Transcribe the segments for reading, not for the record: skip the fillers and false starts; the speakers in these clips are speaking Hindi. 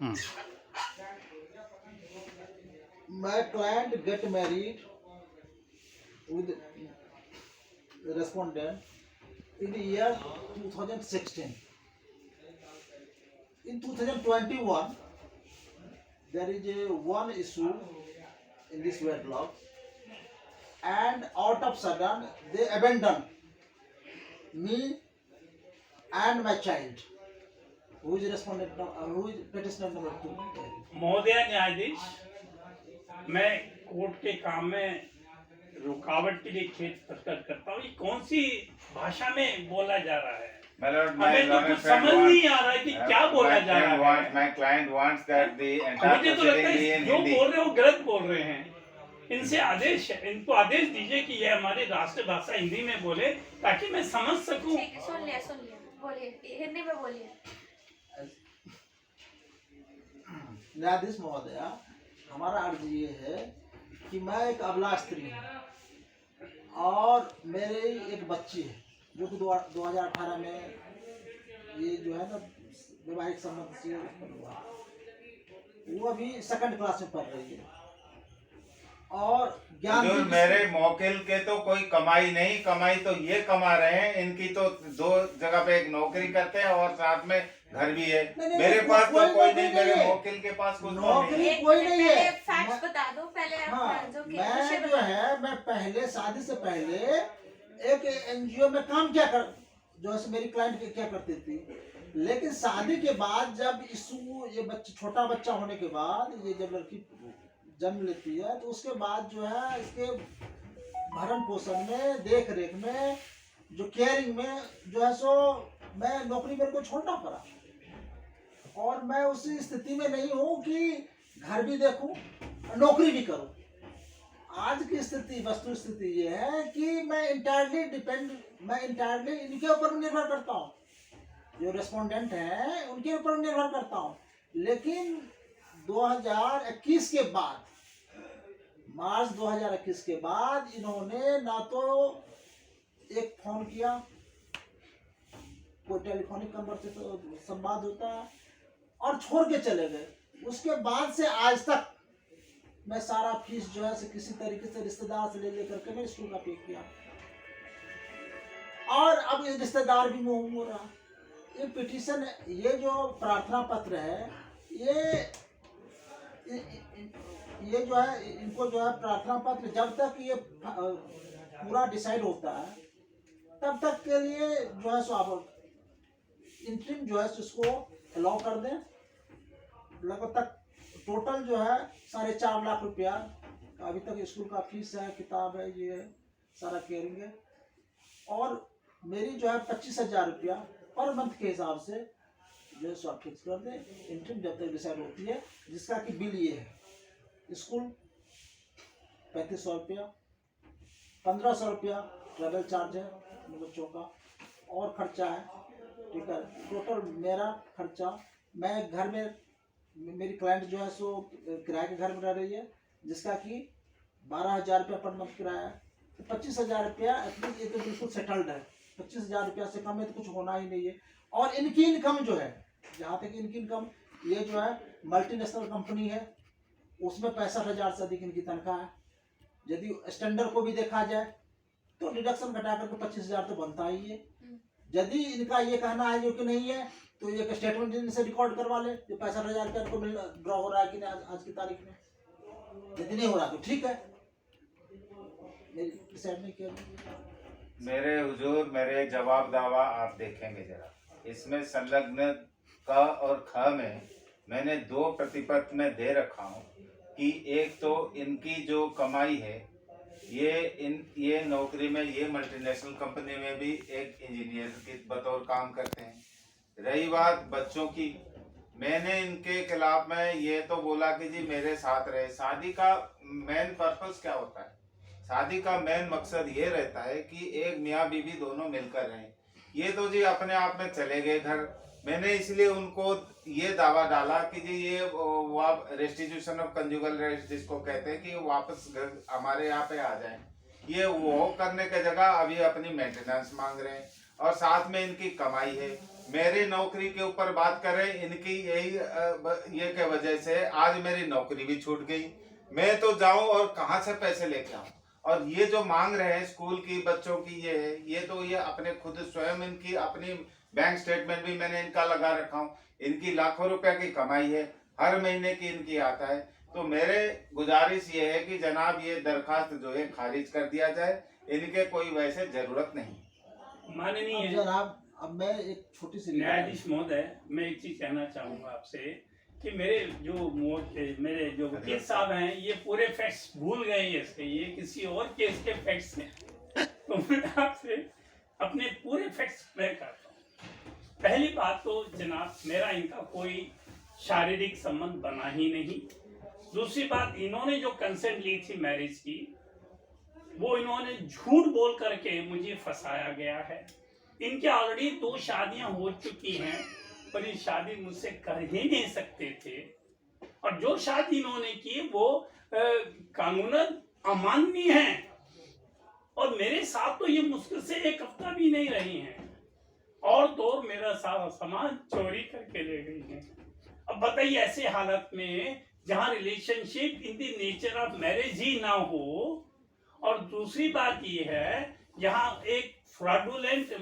My client get married with respondent in the year 2016. In 2021, there is one issue in this wedlock, and out of sudden they abandon me and my child. Who is respondent? Who is petitioner number 2? महोदय न्यायाधीश, मैं कोर्ट के काम में रुकावट के लिए खेद प्रकट करता हूँ। ये कौन सी भाषा में बोला जा रहा है? हमें तो कुछ समझ नहीं आ रहा है कि क्या बोला जा रहा है। My client wants that the entire मुझे तो लगता proceeding be है in जो Hindi. बोल रहे हैं वो गलत बोल रहे हैं। इनसे आदेश है, इनको आदेश दीजिए कि ये हमारी राष्ट्र भाषा हिंदी में बोले ताकि मैं समझ सकूं। ठीक है, सुन लिया बोलिए, हिंदी में बोलिए। न्यायाधीश महोदय, हमारा अर्ज ये है कि मैं एक अबला स्त्री हूँ और मेरे एक बच्ची है जो कि 2018 में ये जो है ना वैवाहिक संबंध से उत्पन्न हुआ। वो अभी 2nd क्लास में पढ़ रही है और ज्ञान जो मेरे मौकिल के तो कोई कमाई नहीं, कमाई तो ये कमा रहे हैं। इनकी तो 2 जगह पे एक नौकरी करते हैं और साथ में घर भी है। मेरे पास तो कोई नहीं, मेरे मौकिल के पास कुछ नौकरी कोई नहीं है। फैक्ट्स बता दो पहले। हाँ, जो मैं जो है मैं पहले शादी से पहले एक एनजीओ में काम क्या कर जो है मेरी क्लाइंट क्या करती थी, लेकिन शादी के बाद जब ये बच्चे छोटा बच्चा होने के बाद ये जब लड़की जन्म लेती है तो उसके बाद जो है इसके भरण पोषण में, देख रेख में, जो केयरिंग में जो है सो मैं नौकरी मेरे को छोड़ना पड़ा और मैं उसी स्थिति में नहीं हूँ कि घर भी देखूं नौकरी भी करूं। आज की स्थिति, वस्तु स्थिति ये है कि मैं इंटायरली इनके ऊपर निर्भर करता हूँ। जो रेस्पोंडेंट हैं उनके ऊपर निर्भर करता हूँ। लेकिन 2021 के बाद, मार्च 2021 के बाद इन्होंने ना तो एक फोन किया, कोई टेलीफोनिक कन्वर्सेशन संवाद होता है, और छोड़ के चले गए। उसके बाद से आज तक मैं सारा फीस जो है किसी तरीके से रिश्तेदार से ले करके मैं स्कूल का पे किया और अब ये रिश्तेदार भी मुंह हो रहा। ये पिटीशन, ये जो प्रार्थना पत्र है, ये जो है इनको जो है प्रार्थना पत्र जब तक ये पूरा डिसाइड होता है तब तक के लिए जो है सो आप इंटरिम जो है इसको अलाउ कर दें। लगभग टोटल जो है 4.5 लाख रुपया अभी तक स्कूल का फीस है, किताब है, ये सारा केयरिंग है और मेरी जो है 25,000 रुपया पर मंथ के हिसाब से जो है सो आप फिक्स कर दें। इंटरिम जब तक डिसाइड होती है, जिसका कि बिल ये है, स्कूल 3500 रुपया, 1500 रुपया ट्रेवल चार्ज है बच्चों का और खर्चा है, ठीक है। टोटल मेरा खर्चा, मैं घर में, मेरी क्लाइंट जो है सो किराए के घर में रह रही है जिसका कि 12,000 रुपया पर मंथ किराया है। तो 25,000 रुपया एटलीस्ट ये तो बिल्कुल सेटल्ड है। 25,000 रुपया से कम में तो कुछ होना ही नहीं है। और इनकी इनकम जो है, जहाँ तक इनकी इनकम, ये जो है मल्टीनेशनल कंपनी है, उसमें 65,000 से अधिक इनकी तनख्वाह है। यदि स्टैंडर्ड को भी देखा जाए तो डिडक्शन घटा करके 25,000 तो बनता ही है। यदि इनका ये कहना है जो कि नहीं है तो ये स्टेटमेंट इनसे रिकॉर्ड करवा ले, जो 65,000 रुपया इनको मिल ड्रॉ हो रहा है कि नहीं आज की तारीख में। यदि नहीं हो रहा तो ठीक है, डिसाइड नहीं किया। मेरे हुजूर, मेरे जवाब दावा आप देखेंगे जरा। इसमें संलग्न क और ख में मैंने 2 प्रतिपत्र में दे रखा हूँ कि एक तो इनकी जो कमाई है ये नौकरी में, ये मल्टीनेशनल कंपनी में भी एक इंजीनियर के बतौर काम करते हैं। रही बात बच्चों की, मैंने इनके खिलाफ में ये तो बोला कि जी मेरे साथ रहे। शादी का मेन पर्पस क्या होता है? शादी का मेन मकसद ये रहता है कि एक मियाँ बीवी दोनों मिलकर रहें। ये तो जी अपने आप में चले गए घर। मैंने इसलिए उनको ये दावा डाला कि जी ये रेस्टिट्यूशन ऑफ कंजुगल राइट्स जिसको कहते हैं कि वापस घर हमारे यहाँ पे आ जाएं। ये वो करने के जगह अभी अपनी मेंटेनेंस मांग रहे हैं और साथ में इनकी कमाई है। मेरी नौकरी के ऊपर बात करें, इनकी यही ये के वजह से आज मेरी नौकरी भी छूट गई। मैं तो जाऊं और कहां से पैसे लेके आऊं? और ये जो मांग रहे हैं स्कूल की बच्चों की, ये तो ये अपने खुद स्वयं इनकी अपनी बैंक स्टेटमेंट भी मैंने इनका लगा रखा हूं। इनकी लाखों रुपए की कमाई है, हर महीने की इनकी आता है। तो मेरे गुजारिश ये है कि जनाब ये दरखास्त जो है खारिज कर दिया जाए, इनके कोई वैसे जरूरत नहीं। माननीय जनाब अब मैं एक छोटी सी न्यायाधीश महोदय, मैं एक चीज कहना चाहूंगा आपसे कि मेरे जो वकील साहब हैं ये पूरे फैक्ट्स भूल गए हैं इसके, ये किसी और केस के फैक्ट्स हैं। तो मैं आपसे अपने पूरे फैक्ट्स क्लियर करता हूँ। पहली बात तो जनाब मेरा इनका कोई शारीरिक संबंध बना ही नहीं। दूसरी बात, इन्होंने जो कंसेंट ली थी मैरिज की, वो इन्होंने झूठ बोल करके मुझे फंसाया गया है। इनके ऑलरेडी 2 शादियां हो चुकी हैं और ये शादी मुझसे कर ही नहीं सकते थे। और जो शादी इन्होंने की वो कानूनन अमान्य है। और मेरे साथ तो ये मुश्किल से 1 हफ्ता भी नहीं रही हैं, और तो मेरा सारा सामान चोरी करके ले गई हैं। अब बताइए ऐसे हालत में जहाँ relationship in the nature of marriage ही ना हो, और दूसरी बात ये है यहाँ एक फ्रॉडुलेंट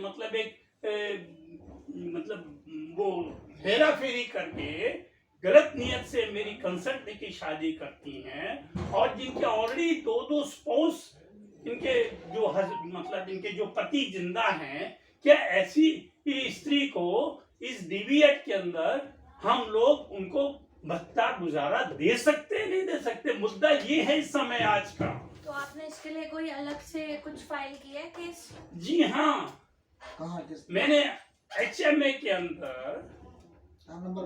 मतलब वो हेरा फेरी करके गलत नियत से मेरी कंसल्ट लेके शादी करती हैं, और जिनके ऑलरेडी 2 स्पाउस इनके जो इनके जो पति जिंदा हैं, क्या ऐसी स्त्री को इस डीवी एक्ट के अंदर हम लोग उनको भत्ता गुजारा दे सकते नहीं दे सकते? मुद्दा ये है इस समय आज का। तो आपने इसके लिए कोई अलग से कुछ फाइल किया है केस? जी हाँ, कहाँ मैंने HMA के अंदर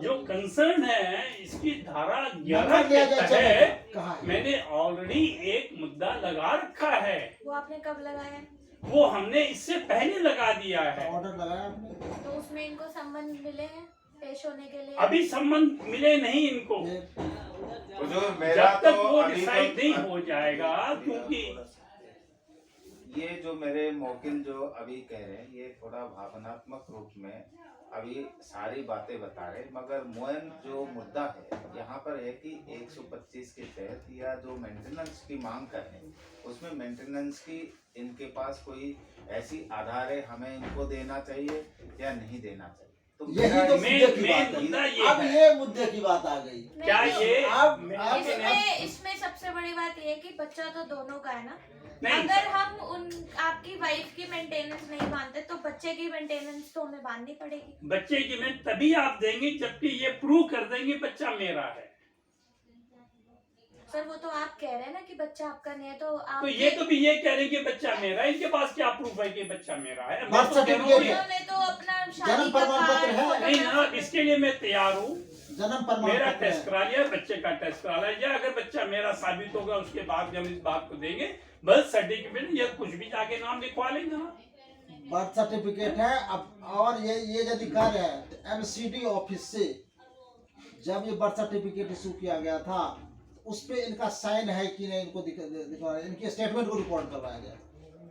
जो कंसर्न है इसकी धारा 11 के तहत मैंने ऑलरेडी एक मुद्दा लगा रखा है। वो आपने कब लगाया है? वो हमने इससे पहले लगा दिया है। ऑर्डर लगाया आपने? तो उसमें इनको संबंध मिले हैं पेश होने के लिए? अभी संबंध मिले नहीं इनको, हुजूर मेरा जब तक तो वो अभी डिसाइड नहीं तो हो जाएगा। क्योंकि ये जो मेरे मौकिल जो अभी कह रहे हैं, ये थोड़ा भावनात्मक रूप में अभी सारी बातें बता रहे, मगर मोहन जो मुद्दा है यहाँ पर है कि 125 के तहत या जो मेंटेनेंस की मांग कर रहे हैं, उसमें मेंटेनेंस की इनके पास कोई ऐसी आधार है हमें इनको देना चाहिए या नहीं देना चाहिए। तो यही तो मुद्दा ये अब है। ये मुद्दे की बात आ गई। क्या ये इसमें सबसे बड़ी बात ये है कि बच्चा तो दोनों का है ना। नहीं, अगर हम आपकी वाइफ की मेंटेनेंस नहीं मानते तो बच्चे की मेंटेनेंस तो हमें बांधनी पड़ेगी। बच्चे की मैं तभी आप देंगे जबकि ये प्रूव कर देंगे बच्चा मेरा है। सर वो तो आप कह रहे हैं ना कि बच्चा आपका नहीं है, तो आप तो ये तो भी ये कह रहे हैं कि बच्चा मेरा है। इनके पास क्या प्रूफ है कि बच्चा मेरा है? मैं बर्थ तो कह रहा हूँ सर्टिफिकेट कि- उन्होंने तो अपना जन्म शादी का प्रमाण पत्र है। कार्ड नहीं ना, इसके लिए मैं तैयार हूँ। जन्म प्रमाण मेरा पत्र टेस्ट है। करा लिया, बच्चे का टेस्ट करा लिया। अगर बच्चा मेरा साबित होगा उसके बाद हम इस बात को देंगे। बर्थ सर्टिफिकेट या कुछ भी जाके नाम लिखवा लेंगे ना। बर्थ सर्टिफिकेट है। अब और ये यदि कार्य है तो MCD ऑफिस से जब ये बर्थ सर्टिफिकेट इशू किया गया था उस पे इनका साइन है कि नहीं, इनको दिखवा इनकी स्टेटमेंट को रिकॉर्ड करवाया गया।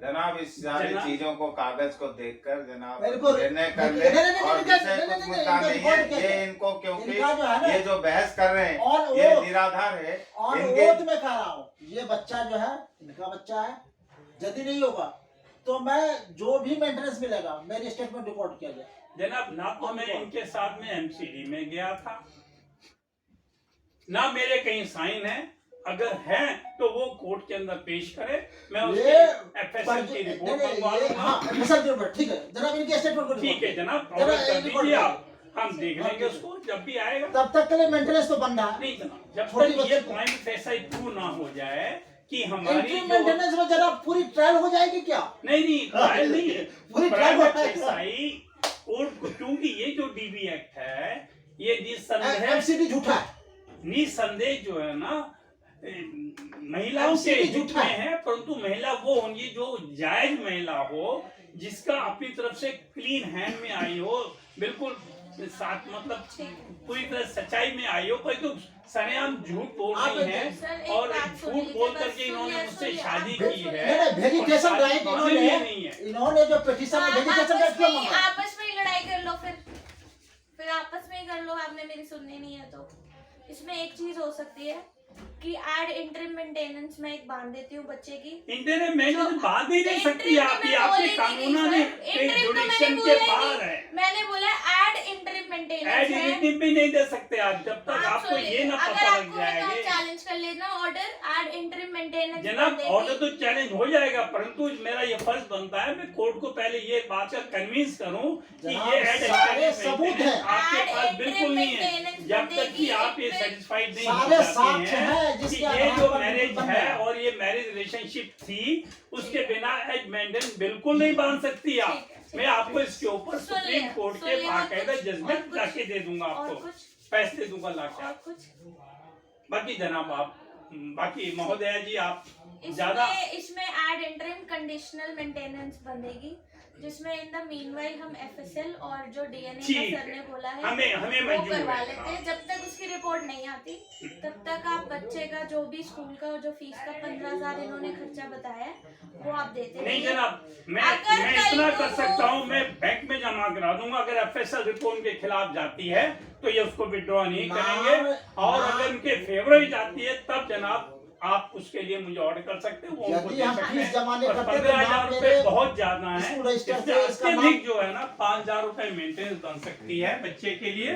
जनाब इस सारी चीजों को कागज को देखकर जनाब इनको निर्णय कर ले। और विषय कुछ मुद्दा नहीं है ये इनको, क्योंकि ये जो बहस कर रहे हैं ये निराधार है। और इनके वो मैं कह रहा हूँ ये बच्चा जो है इनका बच्चा है। यदि नहीं होगा तो मैं जो भी मेंटेनेंस मिलेगा मेरी स्टेटमेंट रिकॉर्ड किया जाए। जनाब ना तो मैं इनके साथ में MCD में गया था, ना मेरे कहीं साइन है। अगर है तो वो कोर्ट के अंदर पेश करे, मैं उसके FSL की रिपोर्ट मंगवा लूंगा। ठीक है जनाब, इनके स्टेटमेंट को ठीक है जनाब, ऑर्डर कर दीजिए आप, हम देख लेंगे उसको जब भी आएगा। तब तक के लिए मेंटेनेंस तो बन रहा है। नहीं जनाब, जब तक ये पॉइंट ऐसा प्रूव ना हो जाए कि हमारी मेंटेनेंस में जनाब पूरी ट्रायल हो जाएगी क्या? नहीं ट्रायल नहीं है, पूरी ट्रायल हो जाएगी। क्योंकि ये जो DB एक्ट है ये निसंदेह MCD झूठा है। निसंदेह जो है ना महिलाओं के हित में है, परंतु महिला वो होंगी जो जायज महिला हो, जिसका अपनी तरफ से क्लीन हैंड में आई हो, बिल्कुल साथ मतलब पूरी तरह सच्चाई में आई हो। कोई तो सरेआम झूठ बोल रही है और झूठ बोल करके इन्होंने मुझसे शादी की है। वेजिटेशन राइट नहीं है। इन्होंने जो पिटीशन में वेजिटेशन राइट क्यों मांगा? आपस में ही लड़ाई कर लो फिर। आपस में ही कर लो, आपने मेरी सुननी नहीं है तो। इसमें एक चीज हो सकती है कि एड इंटरिम मेंटेनेंस में एक बांध देती हूँ बच्चे की। इंटरिम मेंटेनेंस बांध ही नहीं सकती आप, ये आपके कानून ने जुडिक्शन के बाहर है। मैंने बोला एड इंटरिम मेंटेनेंस एड है। इंटरिम भी नहीं दे सकते आप जब तक आपको ये ना पता लग जाएगा। चैलेंज कर लेना ऑर्डर, एड इंटरिम मेंटेनेंस। जनाब ऑर्डर तो चैलेंज हो जाएगा, परंतु मेरा ये फर्ज बनता है मैं कोर्ट को पहले ये बात का कन्विंस करूं कि ये एड सारे सबूत हैं आपके पास बिल्कुल नहीं है। जब तक कि आप ये सेटिस्फाइड नहीं हो सारे साक्ष्य जाते हैं हैं कि जिसके ये आधार जो पर मैरिज बन है रहा है। और ये मैरिज रिलेशनशिप थी, उसके बिना एड मेंटेनेंस बिल्कुल नहीं बांध सकती आप। मैं आपको इसके ऊपर सुप्रीम कोर्ट के बाकायदा जजमेंट लाके दे दूंगा, आपको फैसले दूंगा लाके। और कुछ बाकी जनाब आप, बाकी महोदया जी आप ज्यादा इसमें एड इंटरिम कंडीशनल मेंटेनेंस बनेगी, जिसमें इन द मीनवाइल हम एफएसएल और जो डीएनए का सर ने बोला है हमें वो मंजूर करवा है। लेते हैं। जब तक उसकी रिपोर्ट नहीं आती तब तक आप बच्चे का जो भी स्कूल का जो फीस का 15,000 इन्होंने खर्चा बताया है वो आप देते नहीं रहिए। जनाब, मैं अगर इतना कल कर को सकता हूँ, मैं बैंक में जमा करा दूंगा। अगर एफएसएल रिपोर्ट के खिलाफ जाती है तो ये उसको विड्रॉ नहीं करेंगे, और अगर उनके फेवर ही जाती है तब जनाब आप उसके लिए मुझे ऑर्डर कर सकते हो, वो उनको दे सकते हैं। 15,000 रुपए बहुत ज्यादा है, इससे अत्यधिक जो है ना 5,000 रुपए मेंटेनेंस बन सकती है बच्चे के लिए।